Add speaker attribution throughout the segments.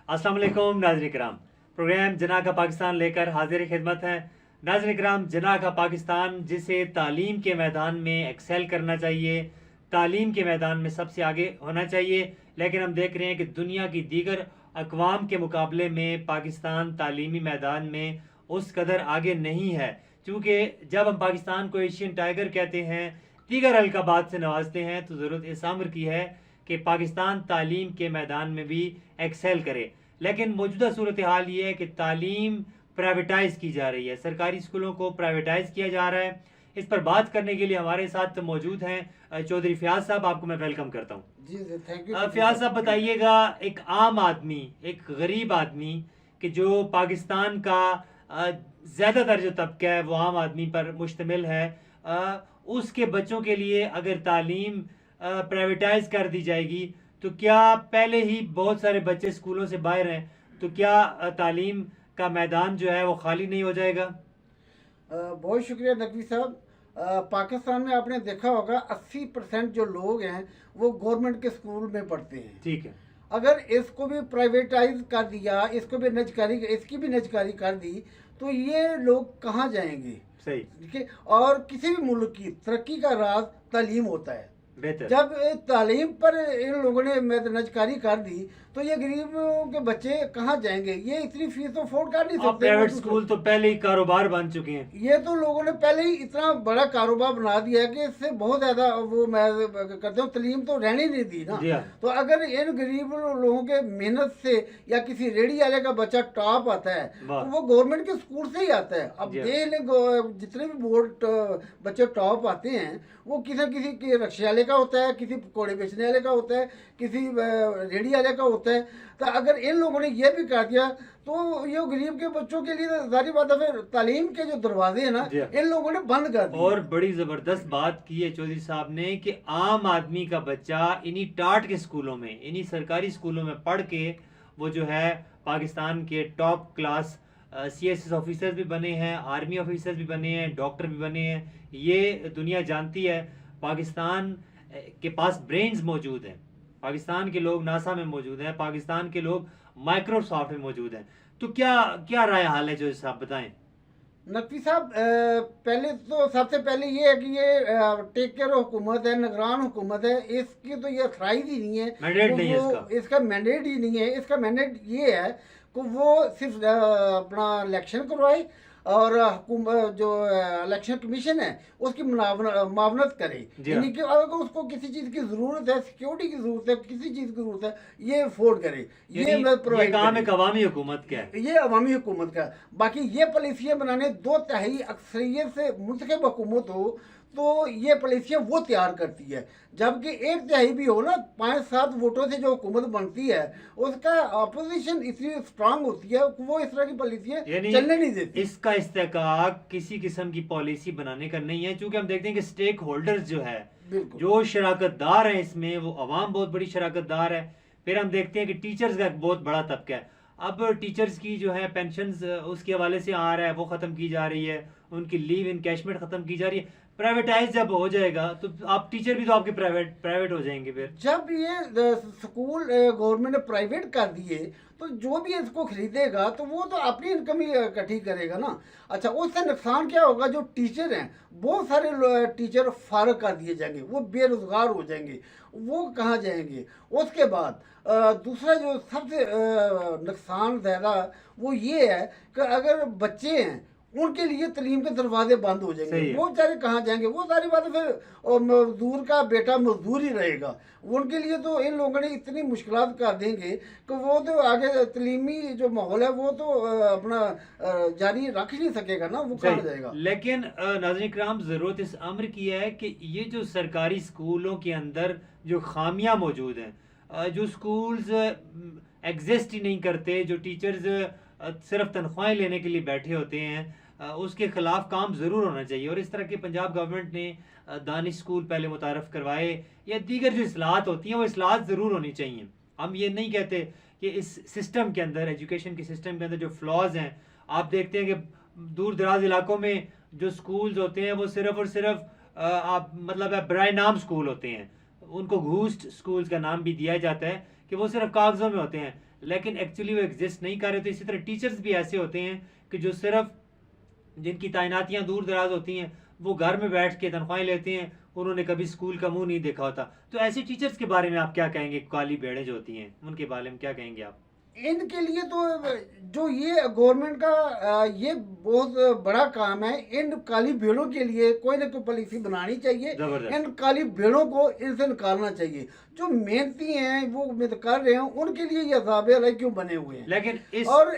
Speaker 1: अस्सलाम वालेकुम नाज़रीन किराम, प्रोग्राम जना का पाकिस्तान लेकर हाजिर खिदमत है। नाज़रीन किराम, जना का पाकिस्तान जिसे तालीम के मैदान में एक्सेल करना चाहिए, तालीम के मैदान में सबसे आगे होना चाहिए, लेकिन हम देख रहे हैं कि दुनिया की दीगर अकवाम के मुकाबले में पाकिस्तान तालीमी मैदान में उस कदर आगे नहीं है। चूँकि जब हम पाकिस्तान को एशियन टाइगर कहते हैं, दीगर अलकाबात से नवाजते हैं, तो ज़रूरत इस अम्र की है कि पाकिस्तान तालीम के मैदान में भी एक्सेल करे। लेकिन मौजूदा सूरत हाल ये है कि तालीम प्राइवेटाइज की जा रही है, सरकारी स्कूलों को प्राइवेटाइज किया जा रहा है। इस पर बात करने के लिए हमारे साथ मौजूद हैं चौधरी फयाज साहब, आपको मैं वेलकम करता हूँ।
Speaker 2: जी जी, थैंक यू।
Speaker 1: फयाज साहब बताइएगा, एक आम आदमी, एक गरीब आदमी कि जो पाकिस्तान का ज़्यादातर जो तबका है वो आम आदमी पर मुश्तमिल है, उसके बच्चों के लिए अगर तालीम प्राइवेटाइज कर दी जाएगी तो क्या, पहले ही बहुत सारे बच्चे स्कूलों से बाहर हैं, तो क्या तालीम का मैदान जो है वो खाली नहीं हो जाएगा?
Speaker 2: बहुत शुक्रिया नकवी साहब। पाकिस्तान में आपने देखा होगा 80% जो लोग हैं वो गवर्नमेंट के स्कूल में पढ़ते हैं।
Speaker 1: ठीक है।
Speaker 2: अगर इसको भी प्राइवेटाइज कर दिया, इसको भी निजकारी, इसकी भी निजकारी कर दी, तो ये लोग कहाँ जाएंगे?
Speaker 1: सही।
Speaker 2: ठीक है। और किसी भी मुल्क की तरक्की का राज तालीम होता है।
Speaker 1: बेहतर।
Speaker 2: जब तालीम पर इन लोगों ने नजकारी कर दी तो ये गरीबों के बच्चे कहाँ जाएंगे? ये इतनी फीस तो अफोर्ड कर नहीं सकते।
Speaker 1: प्राइवेट स्कूल तो पहले ही कारोबार बन चुके हैं।
Speaker 2: ये तो लोगों ने पहले ही इतना बड़ा कारोबार बना दिया है कि इससे बहुत ज्यादा वो मैं करते हूँ, तालीम तो रहने नहीं दी ना। तो अगर इन गरीब लोगों के मेहनत से या किसी रेडी वाले का बच्चा टॉप आता है तो वो गवर्नमेंट के स्कूल से ही आता है। अब देख ले, जितने भी बोर्ड बच्चे टॉप आते हैं वो किसी किसी के रक्शे वाले का होता है, किसी पकौड़े बेचने वाले का होता है, किसी रेडी वाले का होता है। तो अगर इन लोगों ने ये भी कर दिया तो ये गरीब के बच्चों के लिए सारी बात है, फिर तालीम के जो दरवाजे हैं ना इन लोगों ने बंद कर दिए।
Speaker 1: और बड़ी जबरदस्त बात की है चौधरी साहब ने कि आम आदमी का बच्चा इन्हीं टाट के स्कूलों में, इन्हीं सरकारी स्कूलों में पढ़ के वो जो है पाकिस्तान के टॉप क्लास CSS ऑफिसर्स भी बने हैं, आर्मी ऑफिसर्स भी बने हैं, डॉक्टर भी बने हैं। ये दुनिया जानती है। पाकिस्तान के पास ब्रेन्स मौजूद हैं, पाकिस्तान के लोग नासा में मौजूद हैं, पाकिस्तान के लोग माइक्रोसॉफ्ट में मौजूद हैं। तो क्या क्या राय हाल है जो आप बताएं?
Speaker 2: नकवी साहब, पहले तो सबसे पहले ये है कि ये टेक केयर हुकूमत है, निगरान हुकूमत है, इसकी तो ये अथराइज ही नहीं है,
Speaker 1: मैंडेट
Speaker 2: तो
Speaker 1: नहीं है
Speaker 2: इसका मैंडेट ही नहीं है। इसका मैंडेट ये है कि वो सिर्फ अपना इलेक्शन करवाए और जो इलेक्शन कमीशन है उसकी मावनत करे। यानी कि अगर उसको किसी चीज़ की ज़रूरत है, सिक्योरिटी की ज़रूरत है, किसी चीज़ की ज़रूरत है, ये अफोर्ड करे।
Speaker 1: ये काम एक अवामी हुकूमत का है,
Speaker 2: ये अवामी हुकूमत का। बाकी ये पॉलिसियाँ बनाने 2/3 अक्सरियत से मुंतखब हुकूमत हो तो ये पॉलिसियाँ वो तैयार करती है, जबकि 1/3 भी हो ना, 5-7 वोटों से जो हुकूमत बनती है उसका अपोजिशन इतनी स्ट्रांग होती है वो इस तरह की पॉलिसियाँ चलने नहीं देती।
Speaker 1: इसका इस्तेकाक किसी किस्म की पॉलिसी बनाने का नहीं है, क्योंकि हम देखते हैं कि स्टेक होल्डर्स जो है, जो शराकतदार है इसमें, वो अवाम बहुत बड़ी शराकतदार है। फिर हम देखते हैं कि टीचर्स का एक बहुत बड़ा तबका है। अब टीचर्स की जो है पेंशन्स उसके हवाले से आ रहा है, वो ख़त्म की जा रही है, उनकी लीव इनकैशमेंट ख़त्म की जा रही है। प्राइवेटाइज जब हो जाएगा तो आप टीचर भी तो आपके प्राइवेट हो जाएंगे। फिर
Speaker 2: जब ये स्कूल गवर्नमेंट ने प्राइवेट कर दिए तो जो भी इसको खरीदेगा तो वो तो अपनी इनकम ही इकट्ठी करेगा ना। अच्छा, उससे नुकसान क्या होगा? जो टीचर हैं, बहुत सारे टीचर फारग कर दिए जाएंगे, वो बेरोजगार हो जाएंगे, वो कहाँ जाएंगे? उसके बाद दूसरा जो सबसे नुकसान ज़्यादा वो ये है कि अगर बच्चे हैं उनके लिए तालीम के दरवाजे बंद हो जाएंगे, वो बेचारे कहाँ जाएंगे? वो सारी बात फिर मजदूर का बेटा मजदूर ही रहेगा। उनके लिए तो इन लोगों ने इतनी मुश्किलात कर देंगे कि वो तो आगे तालीमी जो माहौल है वो तो अपना जारी रख ही नहीं सकेगा ना, वो कहाँ जाएगा?
Speaker 1: लेकिन नाज़रीन किराम, ज़रूरत इस अम्र की है कि ये जो सरकारी स्कूलों के अंदर जो खामियां मौजूद हैं, जो स्कूल्स एग्जिस्ट ही नहीं करते, जो टीचर्स सिर्फ तनख्वाहें लेने के लिए बैठे होते हैं, उसके खिलाफ काम ज़रूर होना चाहिए। और इस तरह के पंजाब गवर्नमेंट ने दानिश स्कूल पहले मुतारफ़ करवाए, या दीगर जो इस्लाहत होती हैं वो इस्लाहत ज़रूर होनी चाहिए। हम ये नहीं कहते कि इस सिस्टम के अंदर, एजुकेशन के सिस्टम के अंदर जो फ्लॉज हैं, आप देखते हैं कि दूर दराज इलाकों में जो स्कूल्स होते हैं वो सिर्फ और सिर्फ आप मतलब बराए नाम स्कूल होते हैं। उनको घूस्ट स्कूल्स का नाम भी दिया जाता है कि वो सिर्फ कागज़ों में होते हैं, लेकिन एक्चुअली वो एग्जिस्ट नहीं कर रहे। तो इसी तरह टीचर्स भी ऐसे होते हैं कि जो सिर्फ जिनकी तैनातियां दूर दराज होती हैं, वो घर में बैठ के तनख्वाहें लेते हैं, उन्होंने कभी स्कूल का मुंह नहीं देखा होता। तो ऐसे टीचर्स के बारे में आप क्या कहेंगे? काली भेड़ें जो होती हैं उनके बारे में क्या कहेंगे आप?
Speaker 2: इनके लिए तो जो ये गवर्नमेंट का ये बहुत बड़ा काम है। इन काली भेड़ों के लिए कोई ना कोई पॉलिसी बनानी चाहिए।
Speaker 1: जबरदस्त।
Speaker 2: इन काली भेड़ों को इनसे निकालना चाहिए। जो मेहनती हैं वो मेहनत कर रहे हैं, उनके लिए ये अज़ाब अलग क्यों बने हुए हैं?
Speaker 1: लेकिन इस
Speaker 2: और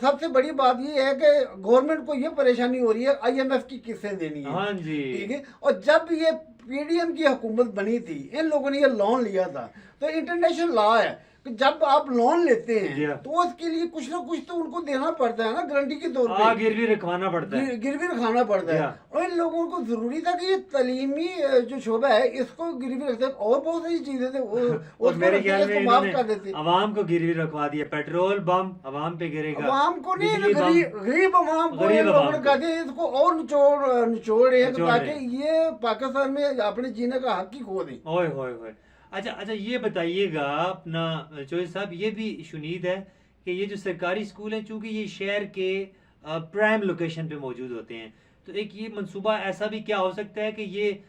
Speaker 2: सबसे बड़ी बात ये है कि गवर्नमेंट को ये परेशानी हो रही है IMF की किस्तें देनी है।
Speaker 1: हाँ जी,
Speaker 2: ठीक है। और जब ये PDM की हुकूमत बनी थी, इन लोगों ने ये लोन लिया था, तो इंटरनेशनल लॉ है कि जब आप लोन लेते
Speaker 1: जी
Speaker 2: हैं
Speaker 1: हाँ।
Speaker 2: तो उसके लिए कुछ ना कुछ तो उनको देना पड़ता है ना, गारंटी के तौर पे
Speaker 1: गिरवी रखवाना पड़ता है।
Speaker 2: गिरवी रखाना पड़ता
Speaker 1: जी
Speaker 2: है।
Speaker 1: हाँ।
Speaker 2: और इन लोगों को जरूरी था कि ये तालीमी जो शोबा है इसको गिरवी रखते, और बहुत सारी चीजें थे
Speaker 1: और मेरे
Speaker 2: उसको
Speaker 1: ख्याल में
Speaker 2: इसको माफ
Speaker 1: इन्होंने
Speaker 2: कर देते।
Speaker 1: अवाम को गिरवी रखवा दिया। पेट्रोल बम अवाम पे गिरेगा,
Speaker 2: अवाम को नहीं,
Speaker 1: बिजली बम
Speaker 2: गरीब अवाम को
Speaker 1: गरीब
Speaker 2: इन लोगों
Speaker 1: अवाम
Speaker 2: ने
Speaker 1: को।
Speaker 2: कहा कि इसको और निचोड़ रहे हैं
Speaker 1: निचोड़ रहे
Speaker 2: ताकि ये पाकिस्तान में अपने जीने का हक ही खो दें।
Speaker 1: ओए होए होए। अच्छा अच्छा, ये बताइएगा अपना चौधरी साहब, ये भी शुनीद है कि ये जो सरकारी स्कूल हैं, चूंकि ये शहर के प्राइम लोकेशन पे मौजूद होते हैं, तो एक ये मंसूबा ऐसा भी क्या हो सकता है कि ये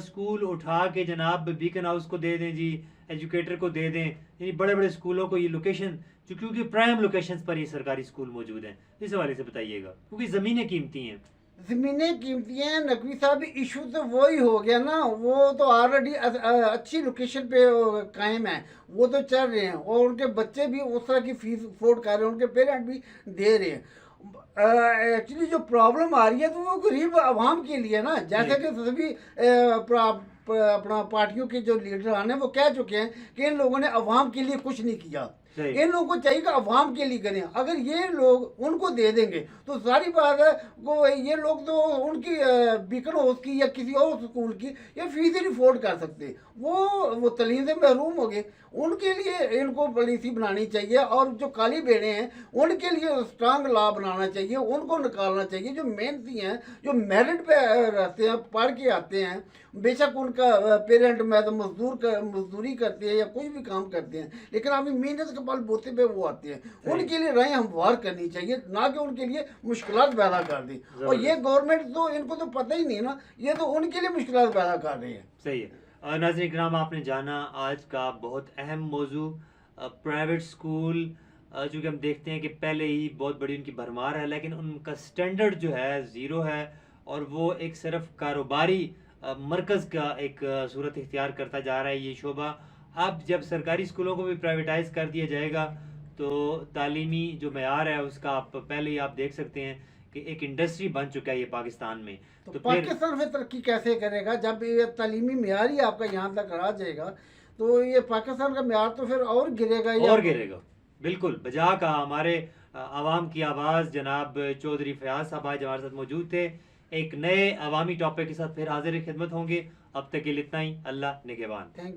Speaker 1: स्कूल उठा के जनाब बीकन हाउस को दे दें जी, एजुकेटर को दे दें, यानी बड़े बड़े स्कूलों को ये लोकेशन, जो क्योंकि प्राइम लोकेशंस पर ये सरकारी स्कूल मौजूद हैं, इस हवाले से बताइएगा, क्योंकि ज़मीनें कीमती हैं।
Speaker 2: जमीनें कीमती हैं नकवी साहब। इशू तो वही हो गया ना, वो तो ऑलरेडी अच्छी लोकेशन पे कायम है, वो तो चल रहे हैं और उनके बच्चे भी उस तरह की फीस अफोर्ड कर रहे हैं, उनके पेरेंट भी दे रहे हैं। एक्चुअली जो प्रॉब्लम आ रही है तो वो गरीब आवाम के लिए ना, जैसे कि सभी अपना पार्टियों के जो लीडर आने वो कह चुके हैं कि इन लोगों ने अवाम के लिए कुछ नहीं किया। इन लोगों को चाहिए कि अवाम के लिए करें। अगर ये लोग उनको दे देंगे तो सारी बात है, वो ये लोग तो उनकी बीकन हाउस की या किसी और स्कूल की ये फीस ही नहीं अफोर्ड कर सकते, वो तलीम से महरूम हो गए। उनके लिए इनको पॉलिसी बनानी चाहिए और जो काली भेड़ें हैं उनके लिए स्ट्रांग लॉ बनाना चाहिए, उनको निकालना चाहिए। जो मेहनती हैं, जो मेरिट पे रहते हैं, पढ़ के आते हैं, बेशक उनका पेरेंट में तो मजदूरी करते हैं या कोई भी काम करते हैं, लेकिन अभी मेहनत के बल बोते पे वो आते हैं। उनके लिए राय हमवार करनी चाहिए, ना कि उनके लिए मुश्किलात पैदा कर दी। और ये गवर्नमेंट तो इनको तो पता ही नहीं ना, ये तो उनके लिए मुश्किलात पैदा कर रही है।
Speaker 1: सही है। नाज़रीन इकराम, आपने जाना आज का बहुत अहम मौजू प्राइवेट स्कूल। चूँकि हम देखते हैं कि पहले ही बहुत बड़ी उनकी भरमार है, लेकिन उनका स्टैंडर्ड जो है ज़ीरो है, और वो एक सिर्फ कारोबारी मरकज़ का एक सूरत इख्तियार करता जा रहा है ये शोबा। अब जब सरकारी स्कूलों को भी प्राइवेटाइज कर दिया जाएगा तो तालीमी जो मेयार है उसका आप पहले ही आप देख सकते हैं कि एक इंडस्ट्री बन चुका है ये पाकिस्तान में।
Speaker 2: तो
Speaker 1: फिर
Speaker 2: पाकिस्तान फिर तरक्की कैसे करेगा जब ये तालीमी मेयार ही आपका यहाँ तक आ जाएगा? तो ये पाकिस्तान का मेयार तो फिर और गिरेगा
Speaker 1: और गिरेगा। बिल्कुल बजा का हमारे आवाम की आवाज़ जनाब चौधरी फयाज साहब आज हमारे साथ मौजूद थे। एक नए अवामी टॉपिक के साथ फिर हाजिर खिदमत होंगे। अब तक के लिए इतना ही। अल्लाह निगहबान।
Speaker 2: Thank you.